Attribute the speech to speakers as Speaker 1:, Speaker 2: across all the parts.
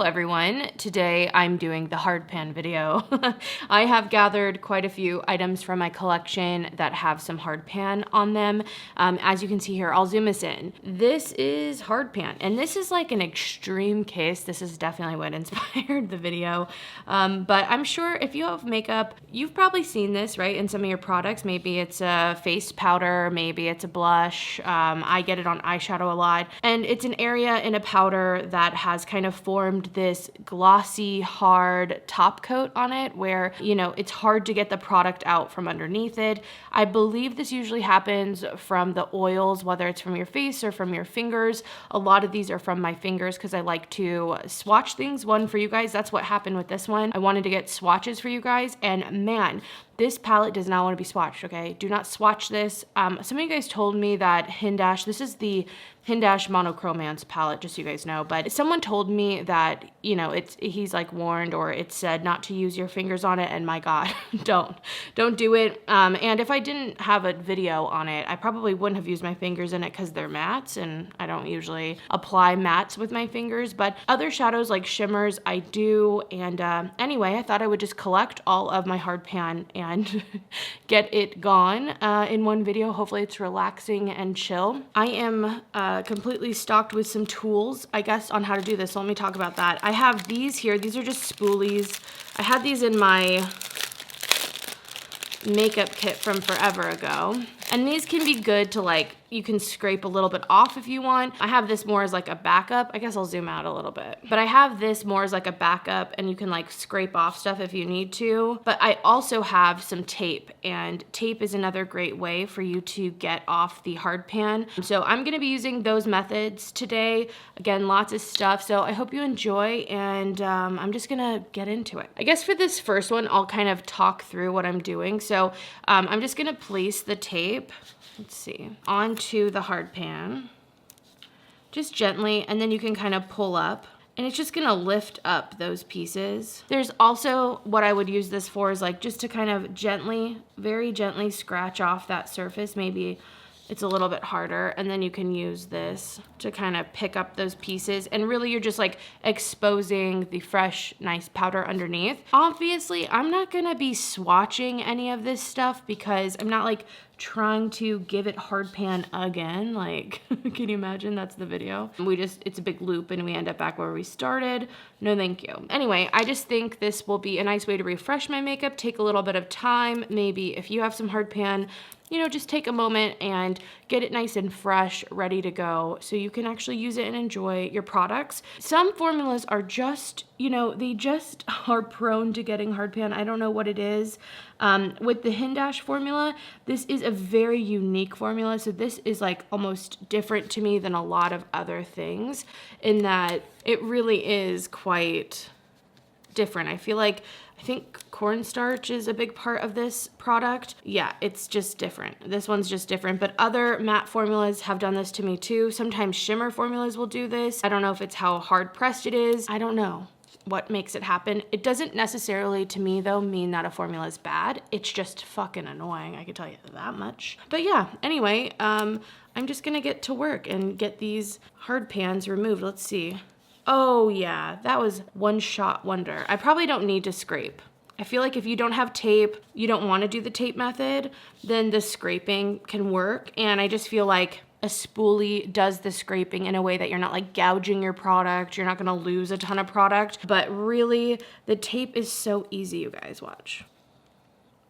Speaker 1: everyone. Today I'm doing the hardpan video. I have gathered quite a few items from my collection that have some hardpan on them. As you can see here, I'll zoom us in. This is hardpan, and this is like an extreme case. This is definitely what inspired the video. But I'm sure if you have makeup, you've probably seen this, right, in some of your products. Maybe it's a face powder, maybe it's a blush. I get it on eyeshadow a lot, and it's an area in a powder that has kind of formed this glossy, hard top coat on it where, you know, it's hard to get the product out from underneath it. I believe this usually happens from the oils, whether it's from your face or from your fingers. A lot of these are from my fingers because I like to swatch things. One for you guys, that's what happened with this one. I wanted to get swatches for you guys, and man, this palette does not want to be swatched, okay? Do not swatch this. Some of you guys told me that Hindash, this is the Hindash Monochromance palette, just so you guys know, but someone told me that, you know, he's like warned, or it said not to use your fingers on it, and my God, don't do it. And if I didn't have a video on it, I probably wouldn't have used my fingers in it because they're mattes, and I don't usually apply mattes with my fingers, but other shadows like shimmers, I do. And anyway, I thought I would just collect all of my hardpan and get it gone in one video. Hopefully it's relaxing and chill. I am completely stocked with some tools, I guess, on how to do this. So let me talk about that. I have these here. These are just spoolies. I had these in my makeup kit from forever ago. And these can be good to, like, you can scrape a little bit off if you want. I have this more as like a backup. I guess I'll zoom out a little bit. But I have this more as like a backup, and you can like scrape off stuff if you need to. But I also have some tape, and tape is another great way for you to get off the hardpan. So I'm gonna be using those methods today. Again, lots of stuff. So I hope you enjoy, and I'm just gonna get into it. I guess for this first one, I'll kind of talk through what I'm doing. So I'm just gonna place the tape, let's see, onto the hardpan, just gently, and then you can kind of pull up, and it's just gonna lift up those pieces. There's also, what I would use this for is like just to kind of gently, very gently scratch off that surface. Maybe it's a little bit harder, and then you can use this to kind of pick up those pieces, and really you're just like exposing the fresh, nice powder underneath. Obviously, I'm not gonna be swatching any of this stuff because I'm not like trying to give it hardpan again. Like, can you imagine? That's the video. It's a big loop and we end up back where we started. No, thank you. Anyway, I just think this will be a nice way to refresh my makeup, take a little bit of time. Maybe if you have some hardpan, you know, just take a moment and get it nice and fresh, ready to go, so you can actually use it and enjoy your products. Some formulas are just, you know, they just are prone to getting hardpan. I don't know what it is. With the Hindash formula, this is a very unique formula. So this is like almost different to me than a lot of other things in that it really is quite different. I think cornstarch is a big part of this product. Yeah, it's just different. This one's just different, but other matte formulas have done this to me too. Sometimes shimmer formulas will do this. I don't know if it's how hard pressed it is. I don't know what makes it happen. It doesn't necessarily, to me though, mean that a formula is bad. It's just fucking annoying, I can tell you that much. But yeah, anyway, I'm just gonna get to work and get these hard pans removed. Let's see. Oh yeah, that was one shot wonder. I probably don't need to scrape. I feel like if you don't have tape, you don't want to do the tape method, then the scraping can work. And I just feel like a spoolie does the scraping in a way that you're not like gouging your product. You're not gonna lose a ton of product, but really the tape is so easy, you guys. Watch.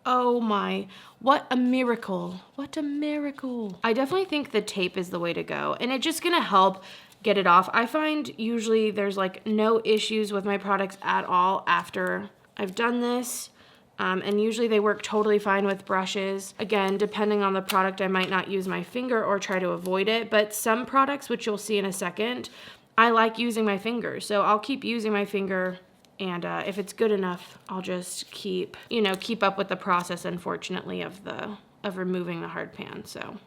Speaker 1: Oh my, what a miracle. What a miracle. I definitely think the tape is the way to go, and it's just gonna help get it off. I find usually there's like no issues with my products at all after I've done this. And usually they work totally fine with brushes. Again, depending on the product, I might not use my finger or try to avoid it, but some products, which you'll see in a second, I like using my finger. So I'll keep using my finger, and if it's good enough, I'll just keep up with the process, unfortunately, of removing the hardpan, so.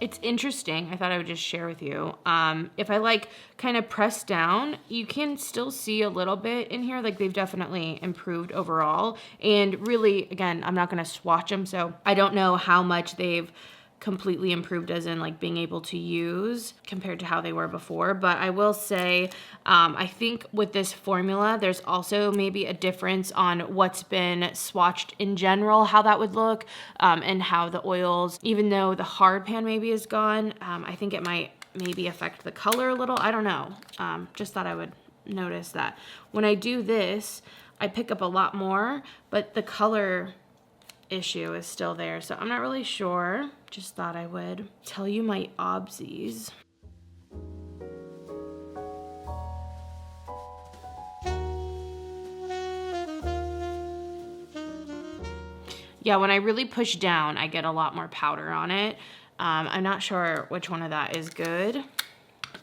Speaker 1: It's interesting. I thought I would just share with you. If I like kind of press down, you can still see a little bit in here. Like they've definitely improved overall. And really, again, I'm not going to swatch them, so I don't know how much they've completely improved as in like being able to use compared to how they were before. But I will say, I think with this formula, there's also maybe a difference on what's been swatched in general, how that would look, and how the oils, even though the hard pan maybe is gone, I think it might maybe affect the color a little. I don't know. Just thought I would notice that. When I do this, I pick up a lot more, but the color issue is still there, so I'm not really sure. Just thought I would tell you my obsies. Yeah, when I really push down, I get a lot more powder on it. I'm not sure which one of that is good,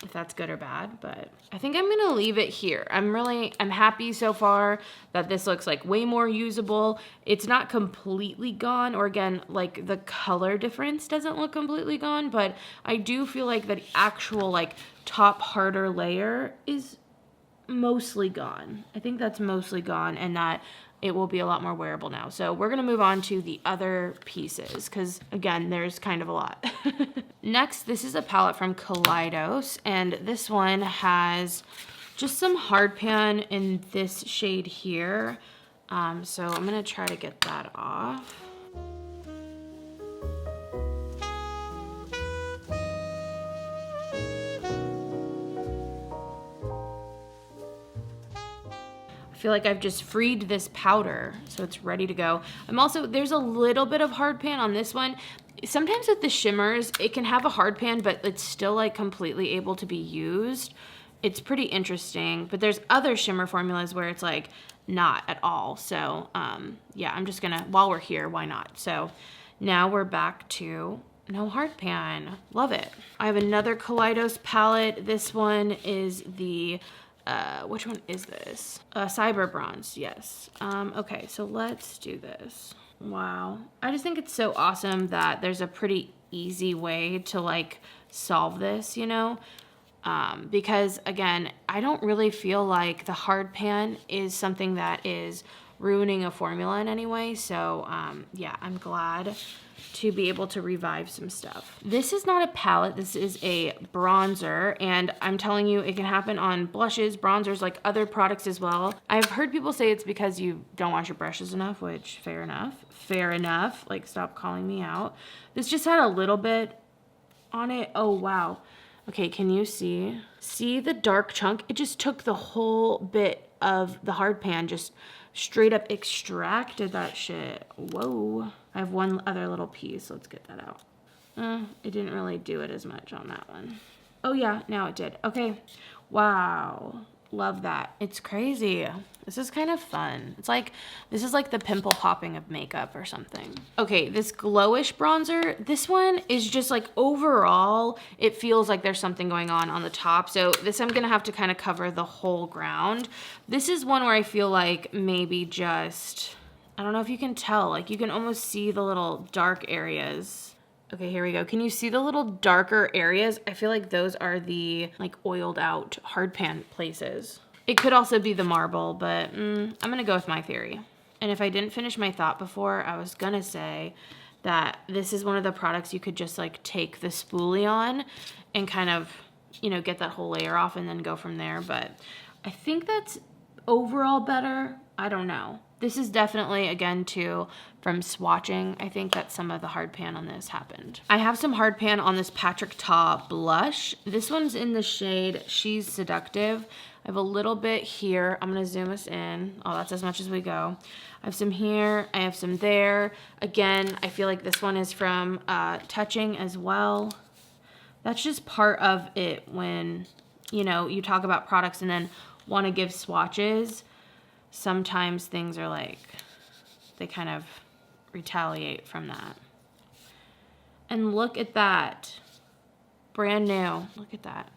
Speaker 1: if that's good or bad, but I think I'm gonna leave it here. I'm happy so far that this looks like way more usable. It's not completely gone, or again, like the color difference doesn't look completely gone, but I do feel like the actual like top harder layer is mostly gone. I think that's mostly gone, and that it will be a lot more wearable now. So we're gonna move on to the other pieces, because again, there's kind of a lot. Next, this is a palette from Kaleidos, and this one has just some hard pan in this shade here. So I'm gonna try to get that off. I feel like I've just freed this powder, so it's ready to go. There's a little bit of hard pan on this one. Sometimes with the shimmers, it can have a hard pan, but it's still like completely able to be used. It's pretty interesting, but there's other shimmer formulas where it's like not at all. So yeah, I'm just gonna, while we're here, why not? So now we're back to no hard pan. Love it. I have another Kaleidos palette. This one is the which one is this? Cyber Bronze, yes. Okay, so let's do this. Wow. I just think it's so awesome that there's a pretty easy way to like solve this, you know? Because again, I don't really feel like the hard pan is something that is ruining a formula in any way. So yeah, I'm glad to be able to revive some stuff. This is not a palette, this is a bronzer, and I'm telling you, it can happen on blushes, bronzers, like other products as well. I've heard people say it's because you don't wash your brushes enough, which fair enough, like stop calling me out. This just had a little bit on it. Oh wow. Okay, can you see? See the dark chunk? It just took the whole bit of the hard pan, just straight up extracted that shit. Whoa. I have one other little piece. Let's get that out. It didn't really do it as much on that one. Oh yeah, now it did. Okay. Wow. Love that. It's crazy. This is kind of fun. This is like the pimple popping of makeup or something. Okay, this glowish bronzer, this one is just like overall, it feels like there's something going on the top. So this I'm gonna have to kind of cover the whole ground. This is one where I feel like maybe just, I don't know if you can tell, like you can almost see the little dark areas. Okay, here we go. Can you see the little darker areas? I feel like those are the like oiled out hard pan places. It could also be the marble, but I'm gonna go with my theory. And if I didn't finish my thought before, I was gonna say that this is one of the products you could just like take the spoolie on and kind of, you know, get that whole layer off and then go from there. But I think that's overall better. I don't know. This is definitely, again, too, from swatching, I think that some of the hard pan on this happened. I have some hard pan on this Patrick Ta blush. This one's in the shade She's Seductive. I have a little bit here. I'm gonna zoom us in. Oh, that's as much as we go. I have some here, I have some there. Again, I feel like this one is from Touching as well. That's just part of it when, you know, you talk about products and then want to give swatches. Sometimes things are like, they kind of retaliate from that. And look at that. Brand new. Look at that.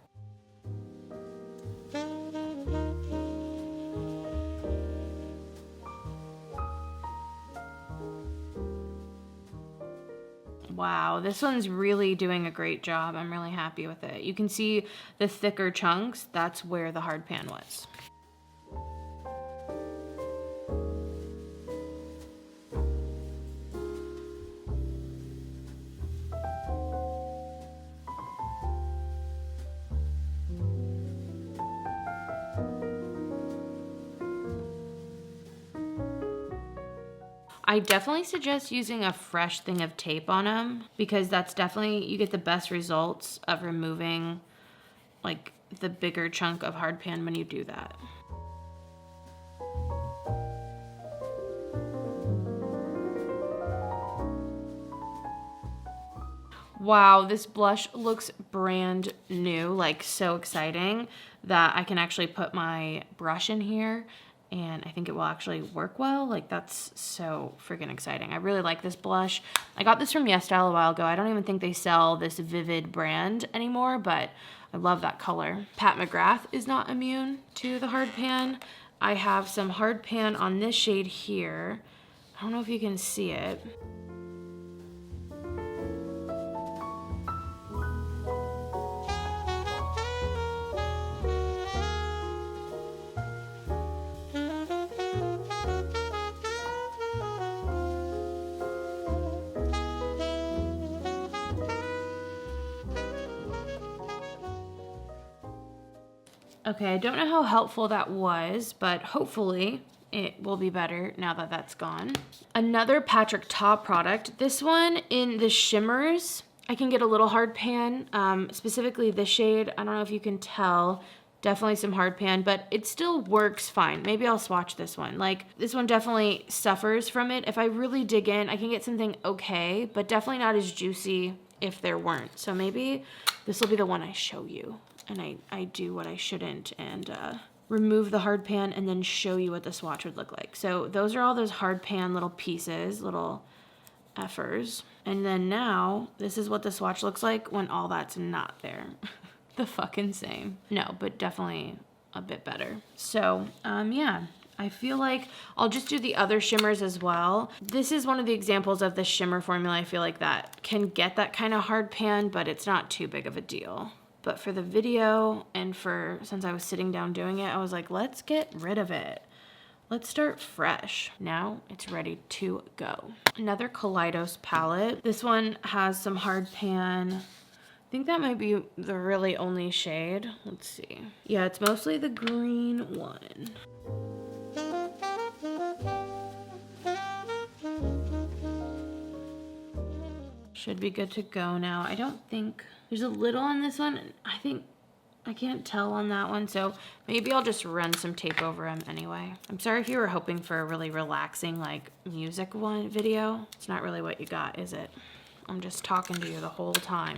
Speaker 1: Wow, this one's really doing a great job. I'm really happy with it. You can see the thicker chunks. That's where the hard pan was. I definitely suggest using a fresh thing of tape on them because that's definitely, you get the best results of removing like the bigger chunk of hard pan when you do that. Wow, this blush looks brand new, like so exciting that I can actually put my brush in here and I think it will actually work well. Like that's so freaking exciting. I really like this blush. I got this from YesStyle a while ago. I don't even think they sell this Vivid brand anymore, but I love that color. Pat McGrath is not immune to the hard pan. I have some hard pan on this shade here. I don't know if you can see it. Okay, I don't know how helpful that was, but hopefully it will be better now that that's gone. Another Patrick Ta product. This one in the shimmers, I can get a little hard pan, specifically this shade. I don't know if you can tell, definitely some hard pan, but it still works fine. Maybe I'll swatch this one. Like this one definitely suffers from it. If I really dig in, I can get something okay, but definitely not as juicy if there weren't. So maybe this will be the one I show you. And I do what I shouldn't and remove the hard pan and then show you what the swatch would look like. So those are all those hard pan little pieces, little effers. And then now, this is what the swatch looks like when all that's not there. The fucking same. No, but definitely a bit better. So, yeah. I feel like I'll just do the other shimmers as well. This is one of the examples of the shimmer formula I feel like that can get that kind of hard pan, but it's not too big of a deal. But for the video and since I was sitting down doing it, I was like, let's get rid of it. Let's start fresh. Now it's ready to go. Another Kaleidos palette. This one has some hard pan. I think that might be the really only shade. Let's see. Yeah, it's mostly the green one. Should be good to go now. I don't think there's a little on this one. I can't tell on that one, so maybe I'll just run some tape over them anyway. I'm sorry if you were hoping for a really relaxing like music video. It's not really what you got, is it? I'm just talking to you the whole time.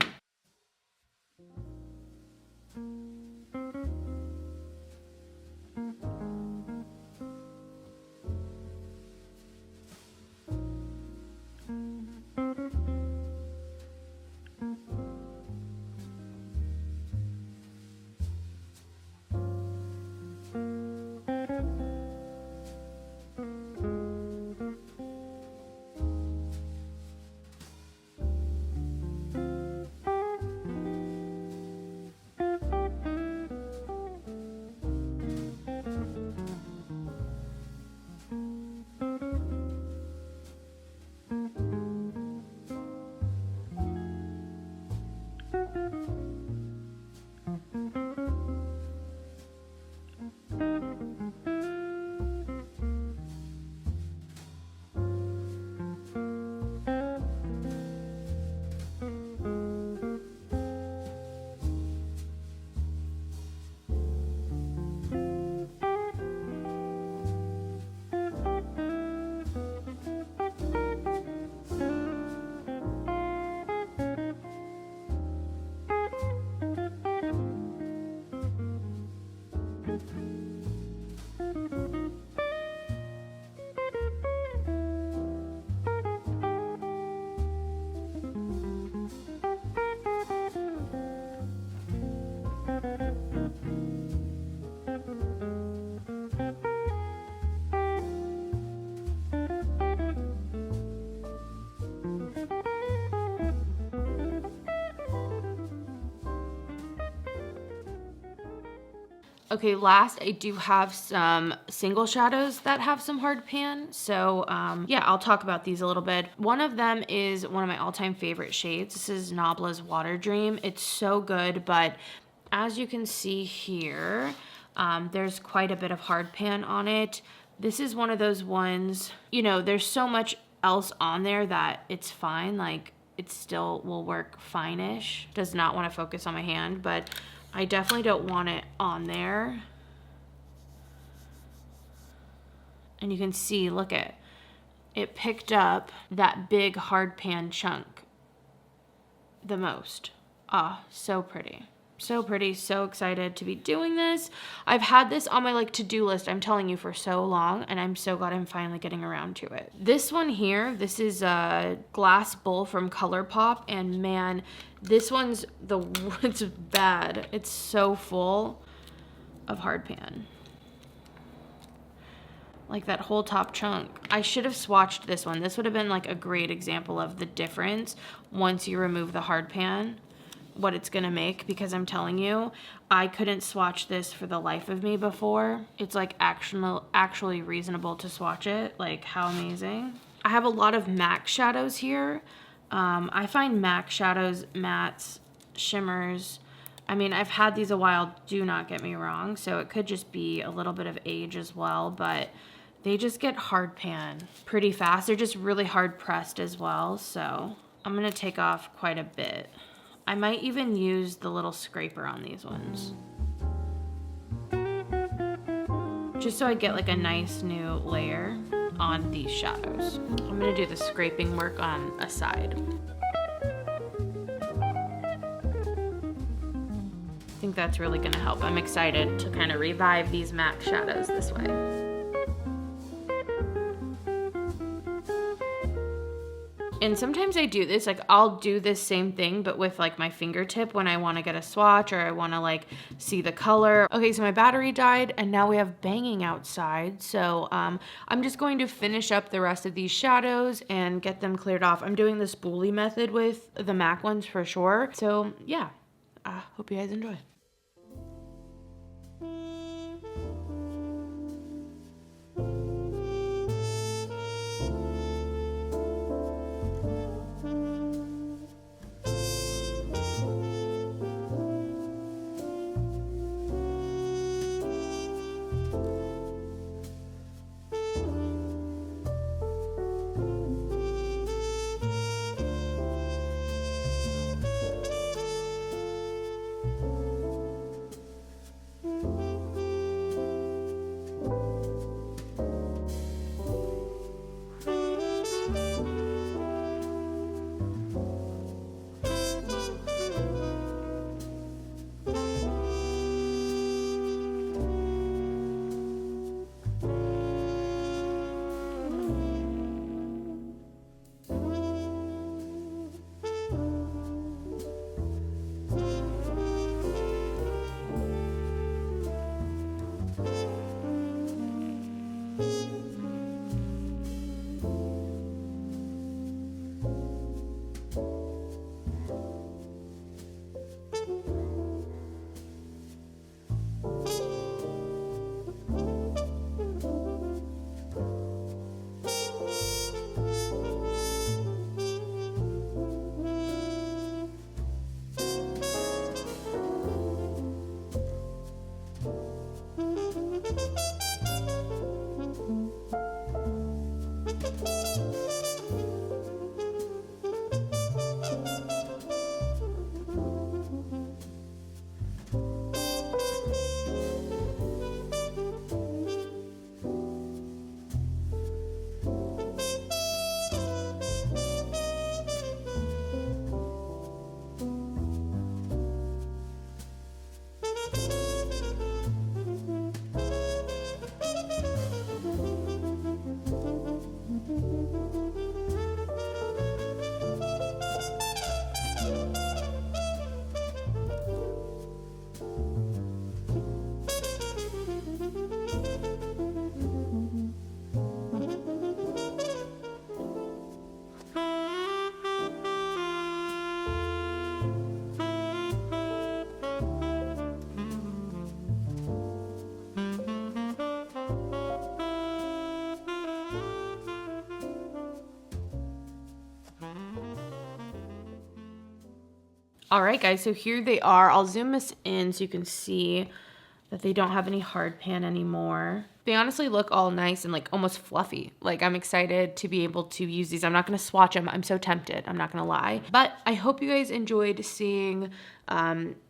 Speaker 1: Okay, last, I do have some single shadows that have some hard pan. So yeah, I'll talk about these a little bit. One of them is one of my all-time favorite shades. This is Nabla's Water Dream. It's so good, but as you can see here, there's quite a bit of hard pan on it. This is one of those ones, you know, there's so much else on there that it's fine. Like, it still will work fine-ish. Does not want to focus on my hand, but I definitely don't want it on there. And you can see, look at it picked up that big hard pan chunk the most. Ah, so pretty. So pretty, so excited to be doing this. I've had this on my like to-do list, I'm telling you, for so long, and I'm so glad I'm finally getting around to it. This one here, this is a glass bowl from ColourPop, and man, this one's it's bad. It's so full of hard pan. Like that whole top chunk. I should have swatched this one. This would have been like a great example of the difference once you remove the hard pan, what it's gonna make, because I'm telling you, I couldn't swatch this for the life of me before. It's like actually reasonable to swatch it. Like, how amazing. I have a lot of MAC shadows here. I find MAC shadows, mattes, shimmers, I mean, I've had these a while, do not get me wrong, so it could just be a little bit of age as well, but they just get hard pan pretty fast. They're just really hard pressed as well, so I'm gonna take off quite a bit. I might even use the little scraper on these ones, just so I get like a nice new layer on these shadows. I'm gonna do the scraping work on a side. I think that's really gonna help. I'm excited to kind of revive these MAC shadows this way. And sometimes I do this, like I'll do this same thing, but with like my fingertip when I wanna get a swatch or I wanna like see the color. Okay, so my battery died and now we have banging outside. So I'm just going to finish up the rest of these shadows and get them cleared off. I'm doing the spoolie method with the MAC ones for sure. So yeah, hope you guys enjoy. All right, guys, so here they are. I'll zoom this in so you can see that they don't have any hard pan anymore. They honestly look all nice and like almost fluffy. Like I'm excited to be able to use these. I'm not gonna swatch them. I'm so tempted, I'm not gonna lie. But I hope you guys enjoyed seeing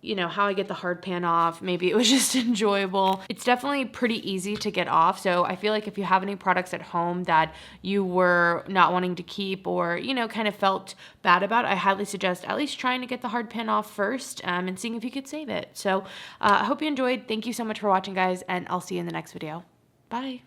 Speaker 1: you know, how I get the hard pan off. Maybe it was just enjoyable. It's definitely pretty easy to get off. So I feel like if you have any products at home that you were not wanting to keep or, you know, kind of felt bad about, I highly suggest at least trying to get the hard pan off first and seeing if you could save it. So I hope you enjoyed. Thank you so much for watching, guys, and I'll see you in the next video. Bye.